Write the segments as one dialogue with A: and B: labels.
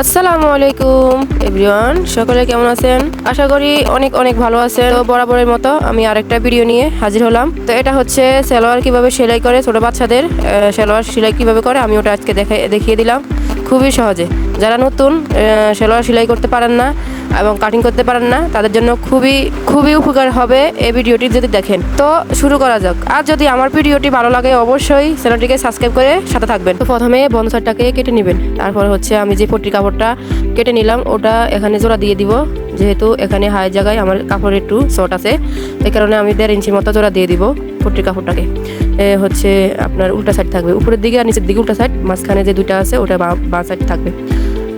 A: আসসালামু আলাইকুম এভরিওয়ান, সকলে কেমন আছেন? আশা করি অনেক অনেক ভালো আছেন। তো বরাবরের মতো আমি আরেকটা ভিডিও নিয়ে হাজির হলাম। তো এটা হচ্ছে সালোয়ার কিভাবে সেলাই করে, ছোট বাচ্চাদের সালোয়ার সেলাই কিভাবে করে আমি ওটা আজকে দেখিয়ে দিলাম খুবই সহজে। যারা নতুন সালোয়ার সেলাই করতে পারেন না এবং কাটিং করতে পারেন না, তাদের জন্য খুবই খুবই উপকার হবে এই ভিডিওটি যদি দেখেন। তো শুরু করা যাক। আর যদি আমার ভিডিওটি ভালো লাগে অবশ্যই চ্যানেলটিকে সাবস্ক্রাইব করে সাথে থাকবেন। তো প্রথমে বন্ধ সাইডটাকে কেটে নেবেন। তারপর হচ্ছে আমি যে পট্টির কাপড়টা কেটে নিলাম ওটা এখানে জোড়া দিয়ে দিব। যেহেতু এখানে হাই জায়গায় আমার কাপড় একটু শর্ট আছে, এই কারণে আমি 1.5 ইঞ্চি মতো জোড়া দিয়ে দিব পট্টির কাপড়টাকে। হচ্ছে আপনার উল্টা সাইড থাকবে, উপরের দিকে আর নিচের দিকে উল্টা সাইড, মাঝখানে যে দুইটা আছে ওটা বাঁ সাইড থাকবে।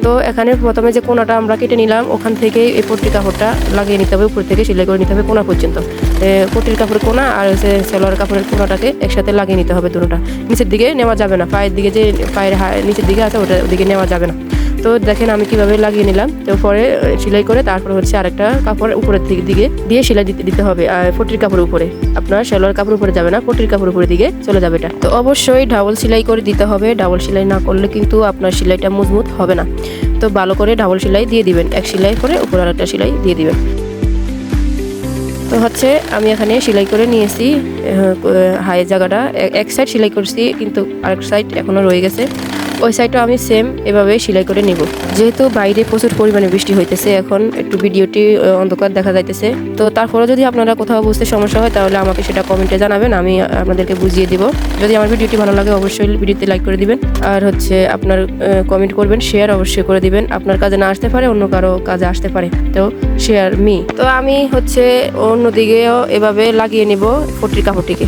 A: তো এখানে প্রথমে যে কোনাটা আমরা কেটে নিলাম ওখান থেকে এই পট্টির কাপড়টা লাগিয়ে নিতে হবে, উপর থেকে সেলাই করে নিতে হবে কোনা পর্যন্ত। পট্টির কাপড়ের কোনা আর হচ্ছে সালোয়ার কাপড়ের কোনাটাকে একসাথে লাগিয়ে নিতে হবে দুটোটা। নিচের দিকে নেওয়া যাবে না, পায়ের দিকে যে পায়ের নিচের দিকে আছে ওদিকে নেওয়া যাবে না। তো দেখেন আমি কিভাবে লাগিয়ে নিলাম। তো পরে সেলাই করে তারপর হচ্ছে আরেকটা কাপড় উপরের দিকে দিয়ে সেলাই দিতে হবে। আর পট্টির কাপড়ের উপরে, আপনার সালোয়ার কাপড় উপরে যাবে না, পট্টির কাপড় উপরের দিকে চলে যাবে এটা। তো অবশ্যই ডাবল সেলাই করে দিতে হবে। ডাবল সেলাই না করলে কিন্তু আপনার সেলাইটা মজবুত হবে না। তো ভালো করে ডাবল সেলাই দিয়ে দিবেন, এক সেলাই করে উপরে আরেকটা সেলাই দিয়ে দিবেন। তো হচ্ছে আমি এখানে সেলাই করে নিয়েছি হাই জায়গাটা, এক সাইড সেলাই করছি কিন্তু আরেক সাইড এখনো রয়ে গেছে। ওই সাইডটা আমি সেম এভাবে সেলাই করে নিব। যেহেতু বাইরে প্রচুর পরিমাণে বৃষ্টি হইতেছে, এখন একটু ভিডিওটি অন্ধকার দেখা যাইতেছে। তো তারপরে যদি আপনারা কোথাও বুঝতে সমস্যা হয় তাহলে আমাকে সেটা কমেন্টে জানাবেন, আমি আপনাদেরকে বুঝিয়ে দিব। যদি আমার ভিডিওটি ভালো লাগে অবশ্যই ভিডিওতে লাইক করে দিবেন, আর হচ্ছে আপনার কমেন্ট করবেন, শেয়ার অবশ্যই করে দিবেন। আপনার কাজে না আসতে পারে, অন্য কারো কাজে আসতে পারে, তো শেয়ার মি। তো আমি হচ্ছে অন্যদিকেও এভাবে লাগিয়ে নিব পট্টির কাপড়টিকে।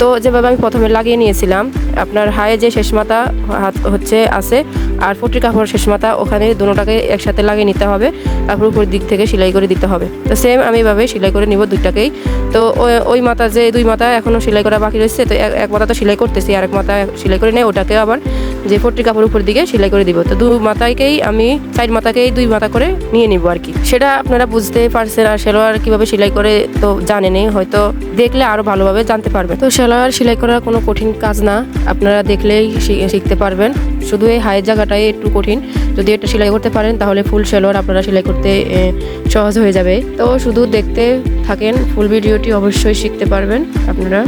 A: তো যেভাবে আমি প্রথমে লাগিয়ে নিয়েছিলাম, আপনার হায়ে যে শেষ মাথা হাত হচ্ছে আছে আর পট্টির কাপড় শেষ মাথা, ওখানে দুটোটাকে একসাথে লাগিয়ে নিতে হবে, তারপর উপর দিক থেকে সেলাই করে দিতে হবে। তো সেম আমি এভাবে সেলাই করে নিব দুইটাকেই। তো ওই মাথা যে দুই মাথা এখনও সেলাই করা বাকি রয়েছে, তো এক মাথা তো সেলাই করতেছি, আর এক মাথা সেলাই করে নেই, ওটাকে আবার যে পট্টির কাপড় উপর দিকে সেলাই করে দিব। তো দুই মাথাকেই আমি সাইড মাথাকেই দুই মাথা করে নিয়ে নিব আর কি। সেটা আপনারা বুঝতে পারছেন। আর সালোয়ার কিভাবে সেলাই করে তো জানেনই, হয়তো দেখলে আরো ভালোভাবে জানতে পারবেন। তো সালোয়ার সেলাই করা কোনো কঠিন কাজ না, আপনারা দেখলেই শিখতে পারবেন। শুধু এই হাই জায়গাটাই একটু কঠিন, যদি এটা সেলাই করতে পারেন তাহলে ফুল সালোয়ার আপনারা সেলাই করতে সহজ হয়ে যাবে। তো শুধু দেখতে থাকেন, ফুল ভিডিওটি অবশ্যই শিখতে পারবেন আপনারা।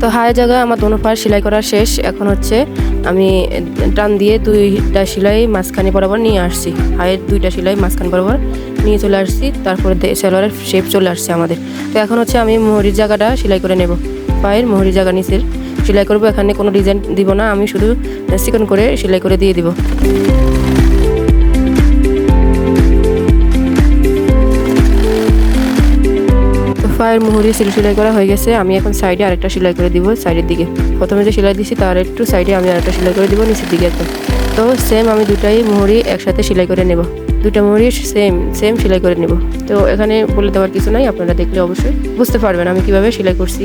A: তো হাই জায়গা আমার দোনো পায়ে সেলাই করা শেষ। এখন হচ্ছে আমি টান দিয়ে দুইটা সেলাই মাঝখানে বরাবর নিয়ে আসছি, হায়ের দুইটা সেলাই মাঝখানে বরাবর নিয়ে চলে আসছি। তারপরে সালোয়ারের শেপ চলে আসছে আমাদের। তো এখন হচ্ছে আমি মোহরির জায়গাটা সেলাই করে নেব, পায়ের মোহরির জায়গা নিচের সেলাই করব। এখানে কোনো ডিজাইন দিব না, আমি শুধু চিকন করে সেলাই করে দিয়ে দিব। পায়ের মুহুরি সেলাই করা হয়ে গেছে। আমি এখন সাইডে আরেকটা সেলাই করে দিব, সাইডের দিকে প্রথমে যে সেলাই দিছি তার একটু সাইডে আমি আরেকটা সেলাই করে দিব নিচের দিকে একদম। তো সেম আমি দুটাই মুহুরি একসাথে সেলাই করে নেব, দুটা মুহুরি সেম সেলাই করে নেব। তো এখানে বলে দেওয়ার কিছু নাই, আপনারা দেখলে অবশ্যই বুঝতে পারবেন আমি কিভাবে সেলাই করছি।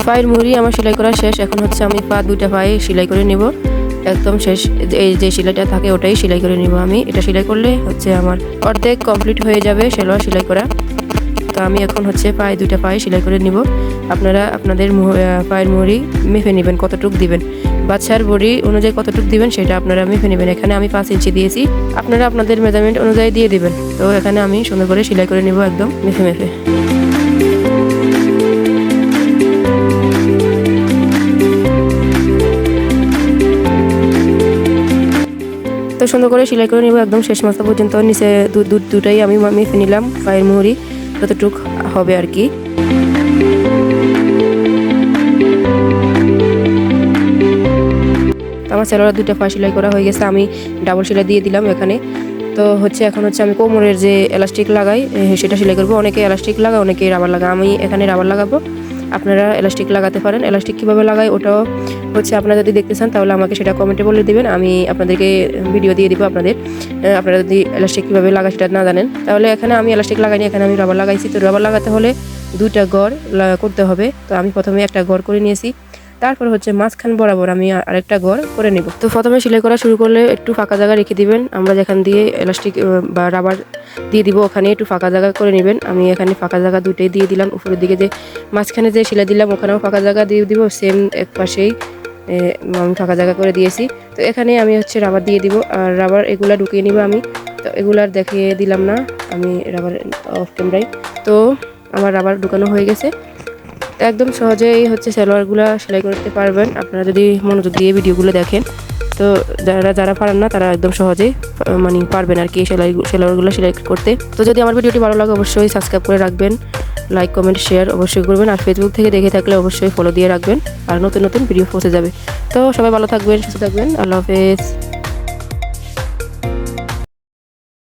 A: পায়ের মুহুরি আমার সেলাই করা শেষ। এখন হচ্ছে আমি দুইটা পায়ে সেলাই করে নিব একদম শেষ। এই যে সেলাইটা থাকে ওটাই সেলাই করে নিব আমি। এটা সেলাই করলে হচ্ছে আমার অর্ধেক কমপ্লিট হয়ে যাবে সালোয়ার সেলাই করা। তো আমি এখন হচ্ছে দুইটা পায়ে সেলাই করে নিব। আপনারা আপনাদের পায়ের মুহুরি মেপে নেবেন, কতটুক দিবেন, বাচ্চার বডি অনুযায়ী কতটুক দিবেন সেটা আপনারা মেপে নেবেন। এখানে আমি 5 ইঞ্চি দিয়েছি, আপনারা আপনাদের মেজারমেন্ট অনুযায়ী দিয়ে দিবেন। তো এখানে আমি সুন্দর করে সেলাই করে নিব একদম মেপে। তো সুন্দর করে সেলাই করে নিব একদম শেষ মাথা পর্যন্ত। নিচে দুটাই আমি মেপে নিলাম, পায়ের মুহুরি যতটুক হবে আর কি। আমার সালোয়ার দুটো পা সেলাই করা হয়ে গেছে, আমি ডাবল সেলাই দিয়ে দিলাম এখানে। তো হচ্ছে এখন হচ্ছে আমি কোমরের যে এলাস্টিক লাগাই সেটা সেলাই করবো। অনেকে এলাস্টিক লাগায়, অনেকে রাবার লাগায়, আমি এখানে রাবার লাগাবো। আপনারা এলাস্টিক লাগাতে পারেন। এলাস্টিক কীভাবে লাগাই ওটাও হচ্ছে আপনারা যদি দেখতে চান তাহলে আমাকে সেটা কমেন্টে বলে দিবেন, আমি আপনাদেরকে ভিডিও দিয়ে দিব। আপনারা যদি এলাস্টিক কীভাবে লাগাই সেটা না জানেন তাহলে এখানে আমি এলাস্টিক লাগাইনি, এখানে আমি রাবার লাগাইছি। তো রাবার লাগাতে হলে 2টা গড় করতে হবে। তো আমি প্রথমে একটা গড় করে নিয়েছি, তারপর হচ্ছে মাঝখান বরাবর আমি আরেকটা গড় করে নেব। তো প্রথমে সেলাই করা শুরু করলে একটু ফাঁকা জায়গা রেখে দিবেন, আমরা যেখান দিয়ে এলাস্টিক বা রাবার দিয়ে দিব ওখানে একটু ফাঁকা জায়গা করে নেবেন। আমি এখানে ফাঁকা জায়গা দুটোই দিয়ে দিলাম, উপরের দিকে যে মাঝখানে যে সেলাই দিলাম ওখানেও ফাঁকা জায়গা দিয়ে দিব, সেম এক পাশেই আমি ফাঁকা জায়গা করে দিয়েছি। তো এখানে আমি হচ্ছে রাবার দিয়ে দিব, আর রাবার এগুলা ঢুকিয়ে নিব আমি। তো এগুলার দেখিয়ে দিলাম না আমি রাবার অফ ক্যামেরায়। তো আমার রাবার ঢুকানো হয়ে গেছে। একদম সহজেই হচ্ছে সালোয়ারগুলো সেলাই করতে পারবেন আপনারা যদি মনোযোগ দিয়ে ভিডিওগুলো দেখেন। তো যারা পারেন না তারা একদম সহজেই মানে পারবেন আর কি সালোয়ারগুলো সেলাই করতে। তো যদি আমার ভিডিওটি ভালো লাগে অবশ্যই সাবস্ক্রাইব করে রাখবেন, লাইক কমেন্ট শেয়ার অবশ্যই করবেন, আর ফেসবুক থেকে দেখে থাকলে অবশ্যই ফলো দিয়ে রাখবেন, আর নতুন নতুন ভিডিও পৌঁছে যাবে। তো সবাই ভালো থাকবেন, সুস্থ থাকবেন, আল্লাহ হাফেজ।